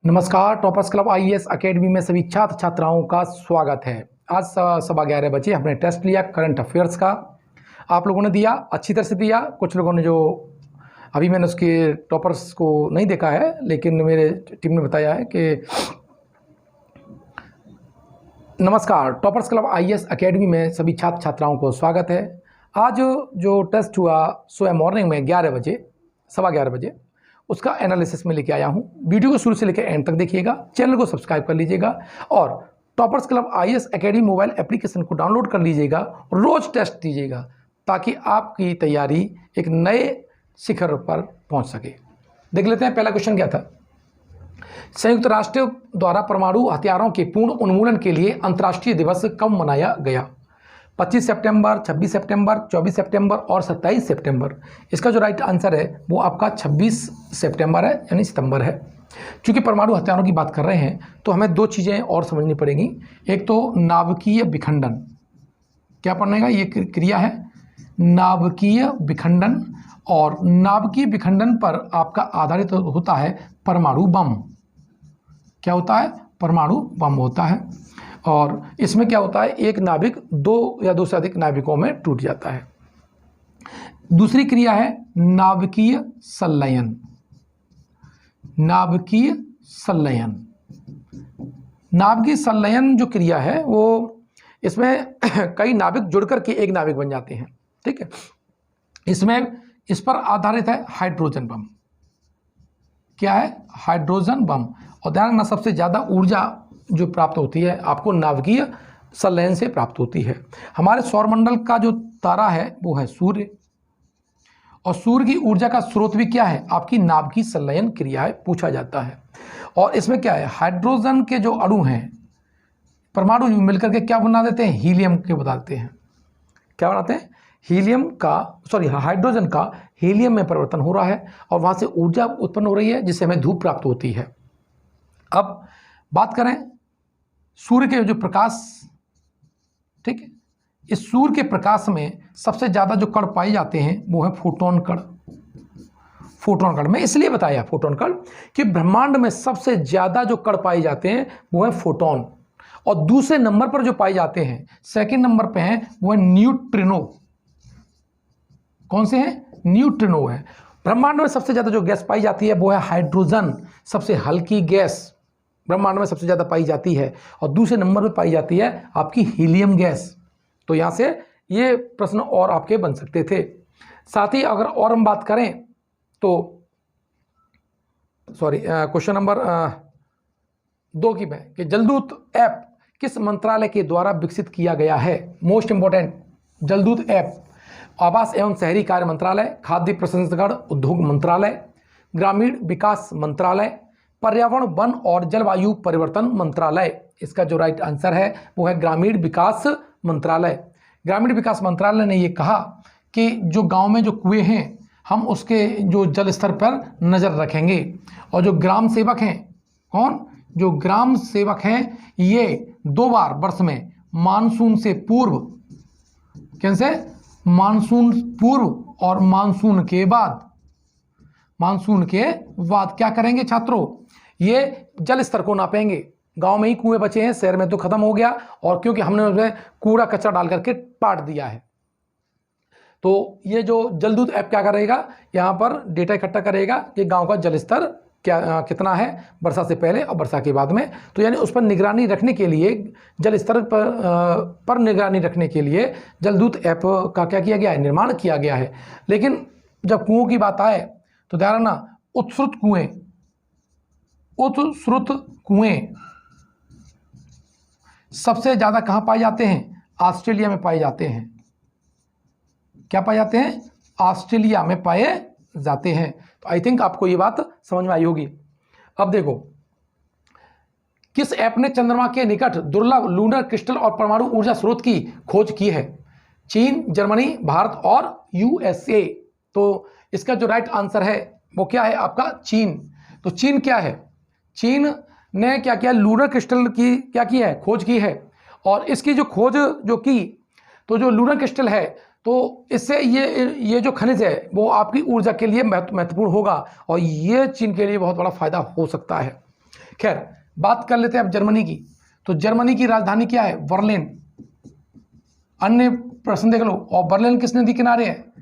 नमस्कार। Toppers club IAS academy में सभी छात्र छात्राओं का स्वागत है। आज 11:15 हमने टेस्ट लिया करंट अफेयर्स का। आप लोगों ने दिया, अच्छी तरह से दिया। कुछ लोगों ने जो अभी मैंने उसके टॉपर्स को नहीं देखा है, लेकिन मेरे टीम ने बताया है कि नमस्कार, टॉपर्स क्लब आईएएस एकेडमी में सभी छात्र छात्राओं को स्वागत है। आज जो टेस्ट हुआ सुबह मॉर्निंग में 11:15 उसका एनालिसिस में लेके आया हूं। वीडियो को शुरू से लेकर एंड तक देखिएगा, चैनल को सब्सक्राइब कर लीजिएगा और toppers club IAS academy mobile application को डाउनलोड कर लीजिएगा। रोज टेस्ट दीजिएगा ताकि आपकी तैयारी एक नए शिखर पर पहुंच सके। देख लेते हैं पहला क्वेश्चन क्या था। संयुक्त राष्ट्र द्वारा परमाणु हथियारों के पूर्ण उन्मूलन के लिए अंतर्राष्ट्रीय दिवस कब मनाया गया? 25 सितंबर, 26 सितंबर, 24 सितंबर और 27 सितंबर। इसका जो राइट आंसर है वो आपका 26 सितंबर है, यानी सितंबर है। क्योंकि परमाणु हथियारों की बात कर रहे हैं तो हमें दो चीज़ें और समझनी पड़ेंगी। एक तो नाभिकीय विखंडन, क्या पढ़ने का ये क्रिया है, नाभिकीय विखंडन। और नाभिकीय विखंडन पर आपका आधारित होता है परमाणु बम। क्या होता है? परमाणु बम होता है। और इसमें क्या होता है, एक नाभिक दो या दो से अधिक नाभिकों में टूट जाता है। दूसरी क्रिया है नाभिकीय संलयन। नाभिकीय संलयन, नाभिकीय संलयन जो क्रिया है वो इसमें कई नाभिक जुड़कर के एक नाभिक बन जाते हैं। ठीक है, इसमें इस पर आधारित है हाइड्रोजन बम। क्या है? Hydrogen bomb. और ध्यान रखना, सबसे ज़्यादा ऊर्जा जो प्राप्त होती है आपको नाभिकीय संलयन से प्राप्त होती है। हमारे सौरमंडल का जो तारा है वो है सूर्य, और सूर्य की ऊर्जा का स्रोत भी क्या है? आपकी नाभिकीय संलयन क्रिया है, पूछा जाता है। और इसमें क्या है, हाइड्रोजन के जो अणु हैं, परमाणु मिलकर के क्या बना देते हैं? हीलियम के बताते हैं। क्या बनाते हैं? हीलियम का, हाइड्रोजन का हीलियम में परिवर्तन हो रहा है और वहाँ से ऊर्जा उत्पन्न हो रही है जिससे हमें धूप प्राप्त होती है। अब बात करें सूर्य के जो प्रकाश, ठीक है, इस सूर्य के प्रकाश में सबसे ज़्यादा जो कण पाए जाते हैं वो है फोटोन कण। फोटोन कण मैं इसलिए बताया फोटोन कण कि ब्रह्मांड में सबसे ज़्यादा जो कण पाए जाते हैं वो है फोटोन, और दूसरे नंबर पर जो पाए जाते हैं, सेकंड नंबर पे हैं, वो है न्यूट्रिनो। कौन से हैं? न्यूट्रिनो है। ब्रह्मांड में सबसे ज़्यादा जो गैस पाई जाती है वो है हाइड्रोजन, सबसे हल्की गैस ब्रह्मांड में सबसे ज़्यादा पाई जाती है। और दूसरे नंबर पर पाई जाती है आपकी हीलियम गैस। तो यहाँ से ये प्रश्न और आपके बन सकते थे। साथ ही अगर और हम बात करें तो क्वेश्चन नंबर 2 की मैं कि जलदूत ऐप किस मंत्रालय के द्वारा विकसित किया गया है? मोस्ट इंपॉर्टेंट, जलदूत ऐप आवास एवं शहरी कार्य मंत्रालय, खाद्य प्रसंस्करण उद्योग मंत्रालय, ग्रामीण विकास मंत्रालय, पर्यावरण वन और जलवायु परिवर्तन मंत्रालय। इसका जो राइट आंसर है वो है ग्रामीण विकास मंत्रालय। ग्रामीण विकास मंत्रालय ने ये कहा कि जो गांव में जो कुएं हैं हम उसके जो जल स्तर पर नज़र रखेंगे, और जो ग्राम सेवक हैं, कौन? जो ग्राम सेवक हैं ये 2 बार वर्ष में मानसून से पूर्व, कैसे? मानसून पूर्व और मानसून के बाद, मानसून के बाद क्या करेंगे छात्रों? ये जल स्तर को नापेंगे। गांव में ही कुएं बचे हैं, शहर में तो खत्म हो गया, और क्योंकि हमने उसमें कूड़ा कचरा डाल करके पाट दिया है। तो ये जो जलदूत ऐप क्या करेगा, यहाँ पर डेटा इकट्ठा करेगा कि गांव का जल स्तर कितना है वर्षा से पहले और वर्षा के बाद में। तो यानी उस पर निगरानी रखने के लिए, जल स्तर पर निगरानी रखने के लिए जलदूत ऐप का क्या किया गया है? निर्माण किया गया है। लेकिन जब कुओं की बात आए तो ध्यान रखना, उत्सृत कुएं सबसे ज़्यादा कहाँ पाए जाते हैं? ऑस्ट्रेलिया में पाए जाते हैं। क्या पाए जाते हैं? ऑस्ट्रेलिया में पाए जाते हैं। तो आई थिंक आपको ये बात समझ में आई होगी। अब देखो, किस ऐप ने चंद्रमा के निकट दुर्लभ लूनर क्रिस्टल और परमाणु ऊर्जा स्रोत की खोज की है? चीन, जर्मनी, भारत और यूएसए। तो इसका जो राइट आंसर है वो क्या है आपका? चीन। तो चीन क्या है? चीन ने क्या किया? लूनर क्रिस्टल की क्या की है? खोज की है। और इसकी जो खोज जो की, तो जो लूनर क्रिस्टल है, तो इससे ये जो खनिज है वो आपकी ऊर्जा के लिए महत्वपूर्ण होगा, और ये चीन के लिए बहुत बड़ा फायदा हो सकता है। खैर बात कर लेते हैं अब जर्मनी की। तो जर्मनी की राजधानी क्या है? बर्लिन। अन्य प्रश्न देख लो। और बर्लिन किस नदी किनारे है?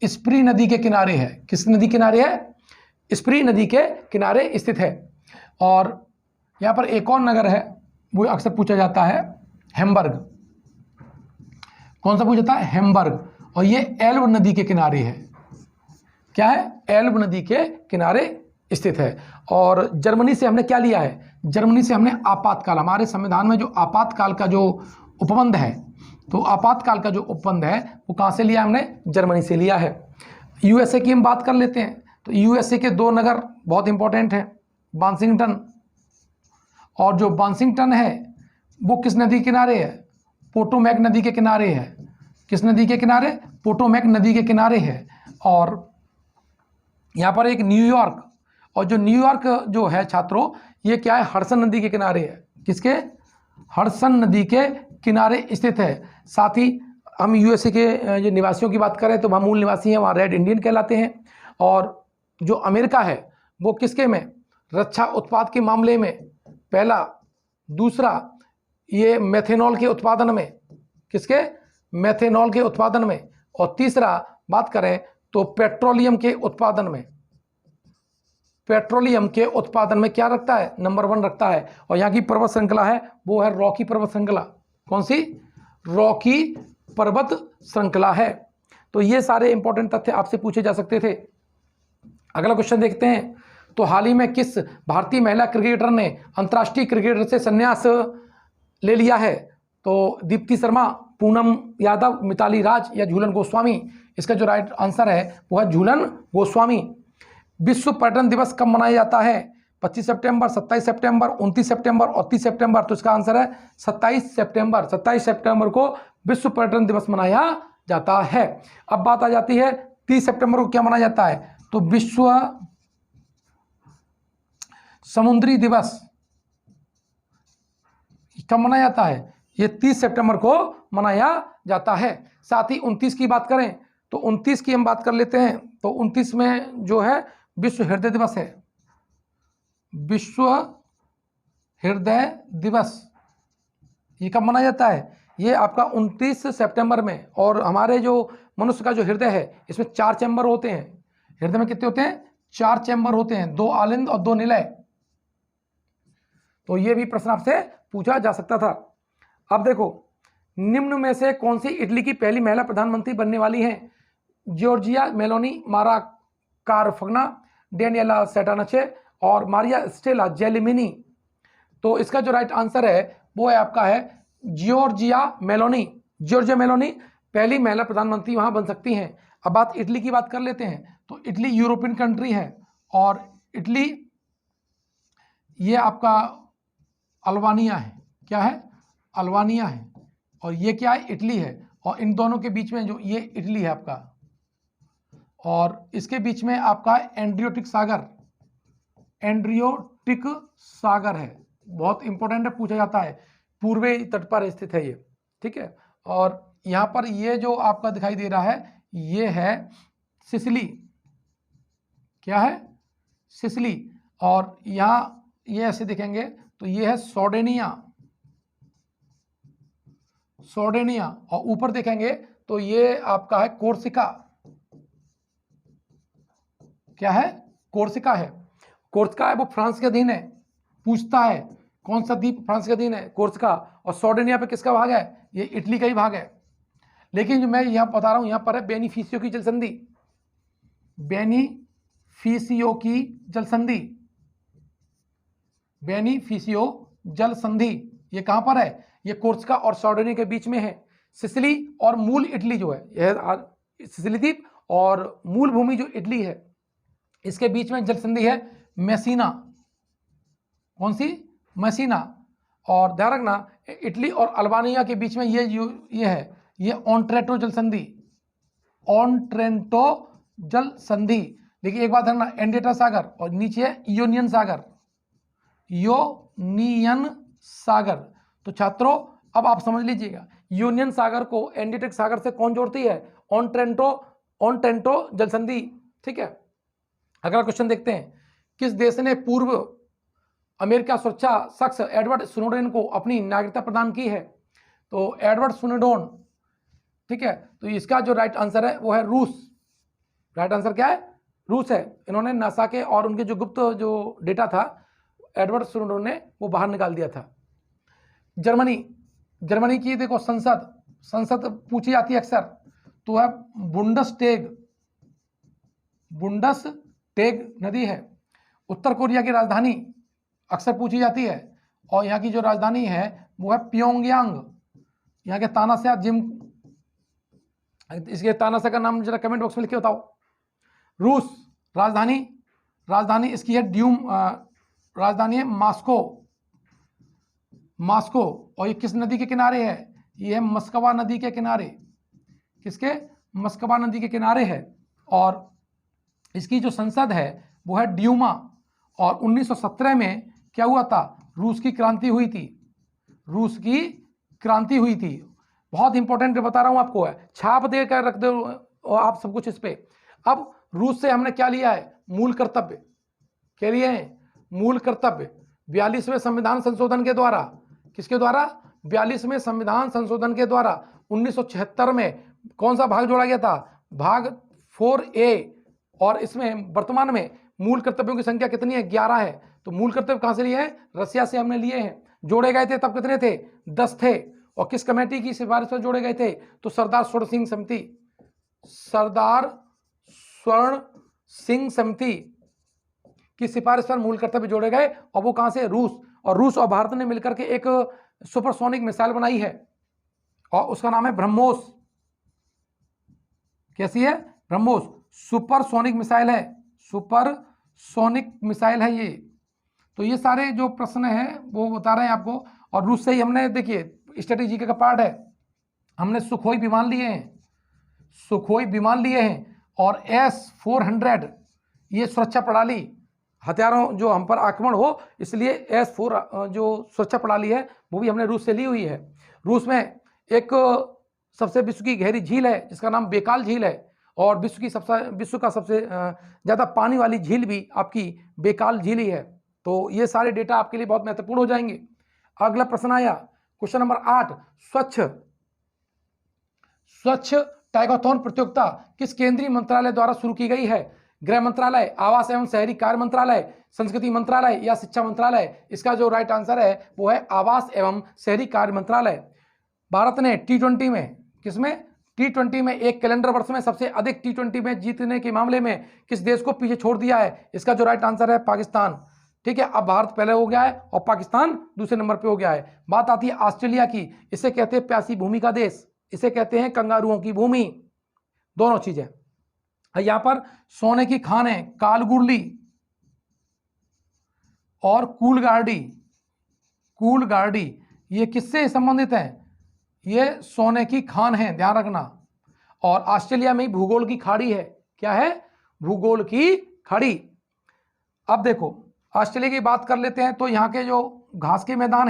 स्प्री नदी के किनारे है। किस नदी किनारे है? स्प्री नदी के किनारे स्थित है। और यहाँ पर एक और नगर है, वो अक्सर पूछा जाता है, हैम्बर्ग। कौन सा पूछा जाता है? हैम्बर्ग। और ये एल्ब नदी के किनारे है। क्या है? एल्ब नदी के किनारे स्थित है। और जर्मनी से हमने क्या लिया है? जर्मनी से हमने आपातकाल, हमारे संविधान में जो आपातकाल का जो उपबंध है, तो आपातकाल का जो उपबंध है वो कहाँ से लिया? हमने जर्मनी से लिया है। यूएसए की हम बात कर लेते हैं। तो यूएसए के दो नगर बहुत इंपॉर्टेंट हैं, वाशिंगटन। और जो वाशिंगटन है वो किस नदी के किनारे है? पोटोमैक नदी के किनारे है। किस नदी के किनारे? पोटोमैक नदी के किनारे है। और यहाँ पर एक न्यूयॉर्क, और जो न्यूयॉर्क जो है छात्रों, ये क्या है? हडसन नदी के किनारे है। किसके? हडसन नदी के किनारे स्थित है। साथ ही हम यूएसए के जो निवासियों की बात करें तो वहाँ मूल निवासी हैं, वहाँ रेड इंडियन कहलाते हैं। और जो अमेरिका है वो किसके में? रक्षा उत्पाद के मामले में पहला। दूसरा, ये मेथेनॉल के उत्पादन में। किसके? मेथेनॉल के उत्पादन में। और तीसरा बात करें तो पेट्रोलियम के उत्पादन में। पेट्रोलियम के उत्पादन में क्या रखता है? नंबर 1 रखता है। और यहाँ की पर्वत श्रृंखला है वो है रॉकी पर्वत श्रृंखला। कौन सी? रॉकी पर्वत श्रृंखला है। तो ये सारे इंपॉर्टेंट तथ्य आपसे पूछे जा सकते थे। अगला क्वेश्चन देखते हैं। तो हाल ही में किस भारतीय महिला क्रिकेटर ने अंतर्राष्ट्रीय क्रिकेटर से संन्यास ले लिया है? तो दीप्ति शर्मा, पूनम यादव, मिताली राज या झूलन गोस्वामी? इसका जो राइट आंसर है वो है झूलन गोस्वामी। विश्व पर्यटन दिवस कब मनाया जाता है? 25 सितंबर, 27 सितंबर, 29 सितंबर और 30 सितंबर। तो इसका आंसर है 27 सितंबर। 27 सितंबर को विश्व पर्यटन दिवस मनाया जाता है। अब बात आ जाती है 30 सितंबर को क्या मनाया जाता है? तो विश्व समुद्री दिवस कब मनाया जाता है? ये 30 सितंबर को मनाया जाता है। साथ ही 29 की बात करें तो 29 की हम बात कर लेते हैं। तो 29 में जो है विश्व हृदय दिवस है। विश्व हृदय दिवस ये कब मनाया जाता है? ये आपका 29 सितंबर में। और हमारे जो मनुष्य का जो हृदय है इसमें 4 चैम्बर होते हैं। हृदय में कितने होते हैं? 4 चैम्बर होते हैं, 2 आलिंद और 2 निलय। तो ये भी प्रश्न आपसे पूछा जा सकता था। अब देखो, निम्न में से कौन सी इटली की पहली महिला प्रधानमंत्री बनने वाली हैं? जॉर्जिया मेलोनी, मारा कारफगना, डेनियला सेटानचे और मारिया स्टेला जेलिमिनी। तो इसका जो राइट आंसर है वो है आपका है जॉर्जिया मेलोनी। जॉर्जिया मेलोनी पहली महिला प्रधानमंत्री वहां बन सकती हैं। अब बात इटली की बात कर लेते हैं। तो इटली यूरोपियन कंट्री है। और इटली ये आपका अल्बानिया है। क्या है? अल्बानिया है। और ये क्या है? इटली है। और इन दोनों के बीच में जो ये इटली है आपका, और इसके बीच में आपका एड्रियाटिक सागर, एड्रियाटिक सागर है। बहुत इंपॉर्टेंट है, पूछा जाता है। पूर्वी तट पर स्थित है ये, ठीक है। और यहाँ पर ये जो आपका दिखाई दे रहा है ये है सिसिली। क्या है? सिसिली। और यहाँ ये ऐसे देखेंगे तो ये है सोर्डेनिया। सोर्डेनिया। और ऊपर देखेंगे तो ये आपका है कोर्सिका। क्या है? कोर्सिका है। कोर्सिका है वो फ्रांस के अधीन है। पूछता है कौन सा द्वीप फ्रांस के अधीन है? कोर्सिका। और सोर्डेनिया पे किसका भाग है? ये इटली का ही भाग है। लेकिन जो मैं यहाँ बता रहा हूँ यहाँ पर है बेनिफिशियो की जल संधि। बेनिफिशियो की जल संधि। बेनिफिशियो जल संधि ये कहाँ पर है? ये कोर्सिका और सोर्डेनिया के बीच में है। सिसिली और मूल इटली जो है, यह सिसिली द्वीप और मूल भूमि जो इटली है इसके बीच में जल संधि है मैसीना। कौन सी? मैसीना। और ध्यान रखना इटली और अल्बानिया के बीच में ये है, ये ओंट्रेंटो जल संधि। ओंट्रेंटो जल संधि। देखिए एक बात ध्यान, एंडेटा सागर और नीचे है यूनियन सागर। यूनियन सागर। तो छात्रों अब आप समझ लीजिएगा, यूनियन सागर को एंडेटिक सागर से कौन जोड़ती है? ओंट्रेंटो जल संधि, ठीक है। अगला क्वेश्चन देखते हैं। किस देश ने पूर्व अमेरिका सुरक्षा शख्स एडवर्ड स्नोडेन को अपनी नागरिकता प्रदान की है? तो एडवर्ड स्नोडेन, ठीक है। तो इसका जो राइट आंसर है वो है रूस। राइट आंसर क्या है? रूस है। इन्होंने नासा के और उनके जो गुप्त जो डेटा था एडवर्ड स्नोडेन ने वो बाहर निकाल दिया था। जर्मनी, जर्मनी की देखो संसद पूछी जाती है अक्सर, तो है बुंडसटेग। बुंडसटेग नदी है। उत्तर कोरिया की राजधानी अक्सर पूछी जाती है, और यहाँ की जो राजधानी है वो है प्योंगयांग। यहाँ के तानाशाह जिम, इसके तानाशाह का नाम जरा कमेंट बॉक्स में लिख के बताओ। रूस, राजधानी इसकी है राजधानी है मास्को। और ये किस नदी के किनारे है? ये है मस्कवा नदी के किनारे। किसके? मस्कवा नदी के किनारे है। और इसकी जो संसद है वो है ड्यूमा। और 1917 में क्या हुआ था? रूस की क्रांति हुई थी। रूस की क्रांति हुई थी। बहुत इंपॉर्टेंट बता रहा हूं आपको, है छाप दे कर रख दो आप सब कुछ इस पे। अब रूस से हमने क्या लिया है? मूल कर्तव्य। क्या लिए हैं? मूल कर्तव्य। 42वें संविधान संशोधन के द्वारा, किसके द्वारा? 42वें संविधान संशोधन के द्वारा 1976 में कौन सा भाग जोड़ा गया था? भाग 4A। और इसमें वर्तमान में मूल कर्तव्यों की संख्या कितनी है? 11 है। तो मूल कर्तव्य कहां से लिए हैं? रसिया से हमने लिए हैं। जोड़े गए थे तब कितने थे? 10 थे। और किस कमेटी की सिफारिश पर जोड़े गए थे? तो सरदार स्वर्ण सिंह समिति की सिफारिश पर मूल कर्तव्य जोड़े गए। और वो कहां से? रूस। और रूस और भारत ने मिलकर के एक सुपरसोनिक मिसाइल बनाई है, और उसका नाम है ब्रह्मोस। कैसी है? ब्रह्मोस। सुपरसोनिक मिसाइल है, सुपरसोनिक मिसाइल है ये। तो ये सारे जो प्रश्न हैं वो बता रहे हैं आपको। और रूस से ही हमने, देखिए स्ट्रेटेजी का पार्ट है, हमने सुखोई विमान लिए हैं। और S-400 ये सुरक्षा प्रणाली, हथियारों जो हम पर आक्रमण हो इसलिए S-4 जो सुरक्षा प्रणाली है वो भी हमने रूस से ली हुई है। रूस में एक सबसे विश्व की गहरी झील है जिसका नाम बेकाल झील है, और विश्व का सबसे ज़्यादा पानी वाली झील भी आपकी बेकाल झील ही है। तो ये सारे डेटा आपके लिए बहुत महत्वपूर्ण हो जाएंगे। अगला प्रश्न आया, क्वेश्चन नंबर 8। स्वच्छ टाइकाथॉन प्रतियोगिता किस केंद्रीय मंत्रालय द्वारा शुरू की गई है? गृह मंत्रालय, आवास एवं शहरी कार्य मंत्रालय, संस्कृति मंत्रालय या शिक्षा मंत्रालय? इसका जो राइट आंसर है वो है आवास एवं शहरी कार्य मंत्रालय। भारत ने T20 में, किसमें? T20 में एक कैलेंडर वर्ष में सबसे अधिक T20 में जीतने के मामले में किस देश को पीछे छोड़ दिया है? इसका जो राइट आंसर है पाकिस्तान। ठीक है, अब भारत पहले हो गया है और पाकिस्तान दूसरे नंबर पे हो गया है। बात आती है ऑस्ट्रेलिया की। इसे कहते हैं प्यासी भूमि का देश, इसे कहते हैं कंगारुओं की भूमि, दोनों चीजें। यहां पर सोने की खान है कालगुरली और कूलगार्डी। ये किससे संबंधित है? ये सोने की खान है, ध्यान रखना। और ऑस्ट्रेलिया में भूगोल की खाड़ी है। क्या है? भूगोल की खाड़ी। अब देखो ऑस्ट्रेलिया की बात कर लेते हैं, तो यहाँ के जो घास के मैदान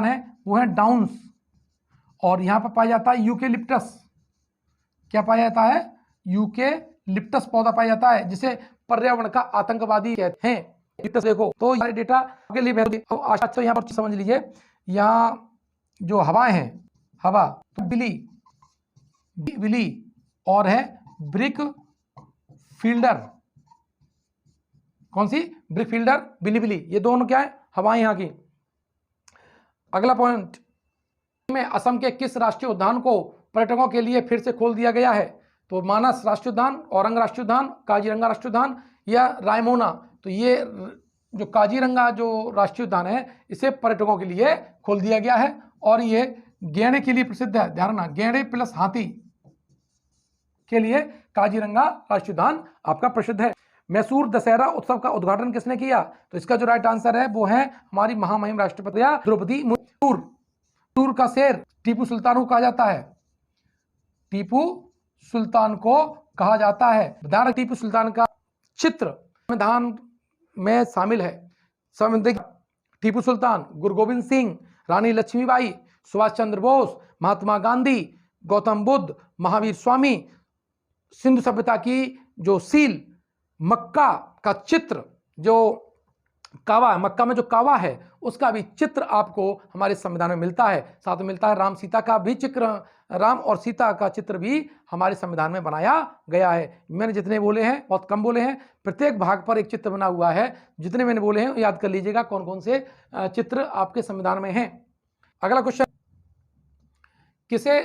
हैं वो है डाउन्स, और यहाँ पर पाया जाता है यूकेलिप्टस। क्या पाया जाता है? यूकेलिप्टस पौधा पाया जाता है, जिसे पर्यावरण का आतंकवादी कहते हैं। देखो तो ये डेटा आपके लिए तो अच्छा यहाँ पर समझ लीजिए, यहाँ जो हवाएं हैं, हवा तो बिली और है ब्रिक फील्डर। कौन सी? ब्रिक फील्डर, बिली, ये दोनों क्या है? हवाएं यहाँ की। अगला पॉइंट में असम के किस राष्ट्रीय उद्यान को पर्यटकों के लिए फिर से खोल दिया गया है? तो मानस राष्ट्रीय उद्यान, औरंग राष्ट्रीय उद्यान, काजीरंगा राष्ट्रीय उद्यान या रायमोना? तो ये जो काजीरंगा जो राष्ट्रीय उद्यान है इसे पर्यटकों के लिए खोल दिया गया है, और ये गैंडे के लिए प्रसिद्ध है। ध्यान रखना, गैंडे प्लस हाथी के लिए काजीरंगा राष्ट्रीय उद्यान आपका प्रसिद्ध है। मैसूर दशहरा उत्सव का उद्घाटन किसने किया? तो इसका जो राइट आंसर है वो है हमारी महामहिम राष्ट्रपति द्रौपदी मुर्मू। का शेर टीपू सुल्तान को कहा जाता है। टीपू सुल्तान को कहा जाता है। टीपू सुल्तान का चित्र संविधान में शामिल है। टीपू सुल्तान, गुरु गोविंद सिंह, रानी लक्ष्मीबाई, सुभाष चंद्र बोस, महात्मा गांधी, गौतम बुद्ध, महावीर स्वामी, सिंधु सभ्यता की जो सील, मक्का का चित्र जो कावा, मक्का में जो कावा है उसका भी चित्र आपको हमारे संविधान में मिलता है। साथ में मिलता है राम सीता का भी चित्र, राम और सीता का चित्र भी हमारे संविधान में बनाया गया है। मैंने जितने बोले हैं बहुत कम बोले हैं, प्रत्येक भाग पर एक चित्र बना हुआ है। जितने मैंने बोले हैं याद कर लीजिएगा कौन कौन से चित्र आपके संविधान में हैं। अगला क्वेश्चन, किसे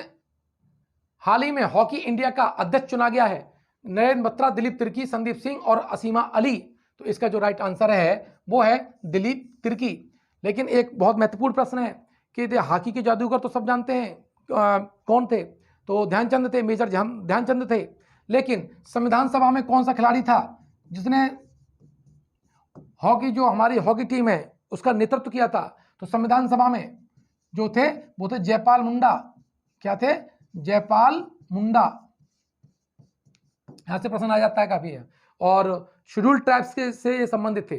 हाल ही में हॉकी इंडिया का अध्यक्ष चुना गया है? नरेंद्र बत्रा, दिलीप तिर्की, संदीप सिंह और असीमा अली। तो इसका जो राइट आंसर है वो है दिलीप तिर्की। लेकिन एक बहुत महत्वपूर्ण प्रश्न है कि हॉकी के जादूगर तो सब जानते हैं कौन थे, तो ध्यानचंद थे, मेजर ध्यानचंद थे। लेकिन संविधान सभा में कौन सा खिलाड़ी था जिसने हॉकी, जो हमारी हॉकी टीम है उसका नेतृत्व किया था? तो संविधान सभा में जो थे वो थे जयपाल मुंडा। क्या थे? जयपाल मुंडा। यहां से प्रश्न आ जाता है काफी है। और शेड्यूल्ड ट्राइब्स के से ये संबंधित थे।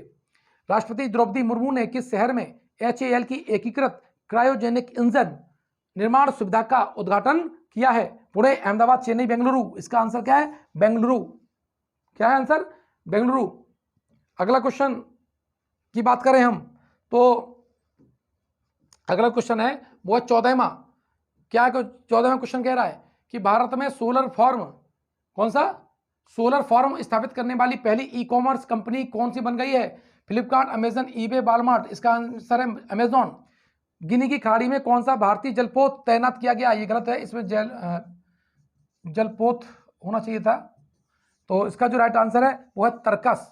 राष्ट्रपति द्रौपदी मुर्मू ने किस शहर में HAL की एकीकृत क्रायोजेनिक इंजन निर्माण सुविधा का उद्घाटन किया है? पुणे, अहमदाबाद, चेन्नई, बेंगलुरु। इसका आंसर क्या है? बेंगलुरु। क्या है आंसर? बेंगलुरु। अगला क्वेश्चन की बात करें हम तो अगला क्वेश्चन है वो 14वां। क्या 14वां क्वेश्चन कह रहा है कि भारत में सोलर फार्म, कौन सा सोलर फार्म स्थापित करने वाली पहली ई-कॉमर्स कंपनी कौन सी बन गई है? Flipkart, Amazon, eBay, Walmart. इसका आंसर है अमेजॉन। गिनी की खाड़ी में कौन सा भारतीय जलपोत तैनात किया गया? ये गलत है, इसमें जलपोत होना चाहिए था। तो इसका जो राइट आंसर है वो है तरकस।